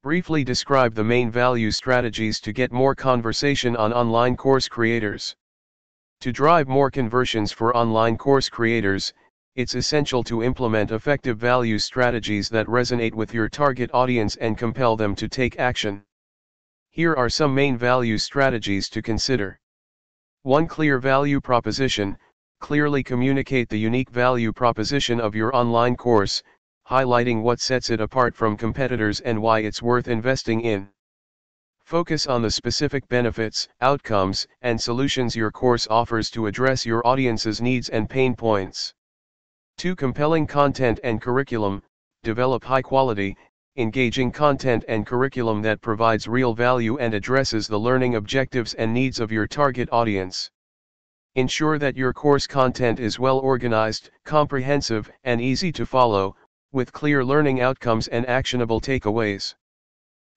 Briefly describe the main value strategies to get more conversation on online course creators. To drive more conversions for online course creators, it's essential to implement effective value strategies that resonate with your target audience and compel them to take action. Here are some main value strategies to consider. 1. Clear value proposition. Clearly communicate the unique value proposition of your online course, highlighting what sets it apart from competitors and why it's worth investing in. Focus on the specific benefits, outcomes, and solutions your course offers to address your audience's needs and pain points. 2. Compelling content and curriculum. Develop high-quality, engaging content and curriculum that provides real value and addresses the learning objectives and needs of your target audience. Ensure that your course content is well organized, comprehensive, and easy to follow, with clear learning outcomes and actionable takeaways.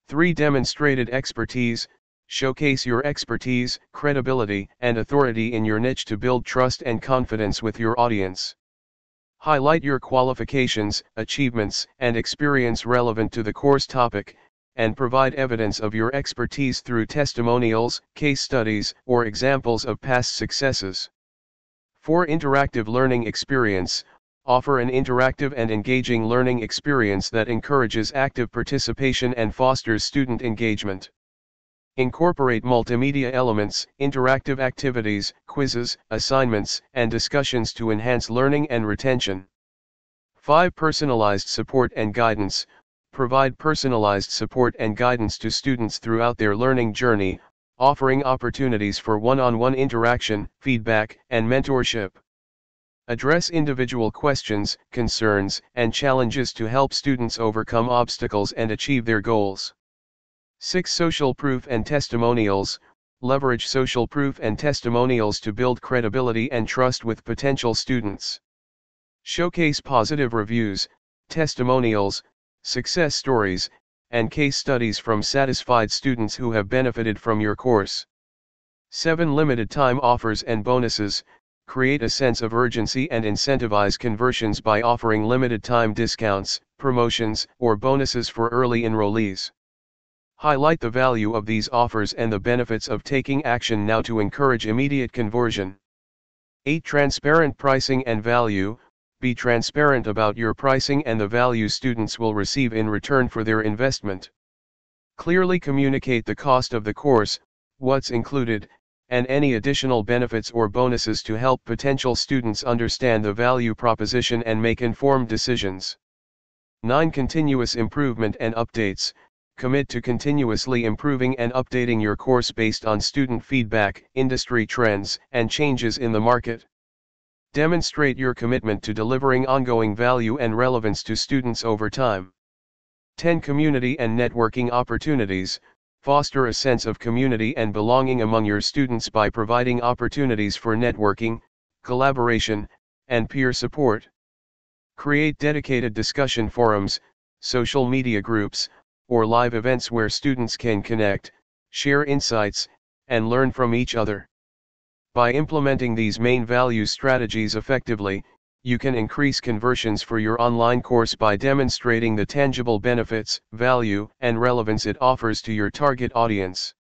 3. Demonstrated expertise. Showcase your expertise, credibility, and authority in your niche to build trust and confidence with your audience. Highlight your qualifications, achievements, and experience relevant to the course topic, and provide evidence of your expertise through testimonials, case studies, or examples of past successes. 4. Interactive learning experience. Offer an interactive and engaging learning experience that encourages active participation and fosters student engagement. Incorporate multimedia elements, interactive activities, quizzes, assignments, and discussions to enhance learning and retention. 5. Personalized support and guidance. Provide personalized support and guidance to students throughout their learning journey, offering opportunities for one-on-one interaction, feedback, and mentorship. Address individual questions, concerns, and challenges to help students overcome obstacles and achieve their goals. 6. Social proof and testimonials. Leverage social proof and testimonials to build credibility and trust with potential students. Showcase positive reviews, testimonials, success stories, and case studies from satisfied students who have benefited from your course. 7. Limited time offers and bonuses. Create a sense of urgency and incentivize conversions by offering limited time discounts, promotions, or bonuses for early enrollees. Highlight the value of these offers and the benefits of taking action now to encourage immediate conversion. 8. Transparent pricing and value. Be transparent about your pricing and the value students will receive in return for their investment. Clearly communicate the cost of the course, what's included, and any additional benefits or bonuses to help potential students understand the value proposition and make informed decisions. 9. Continuous improvement and updates. Commit to continuously improving and updating your course based on student feedback, industry trends, and changes in the market. Demonstrate your commitment to delivering ongoing value and relevance to students over time. 10. Community and networking opportunities. Foster a sense of community and belonging among your students by providing opportunities for networking, collaboration, and peer support. Create dedicated discussion forums, social media groups, or live events where students can connect, share insights, and learn from each other. By implementing these main value strategies effectively, you can increase conversions for your online course by demonstrating the tangible benefits, value, and relevance it offers to your target audience.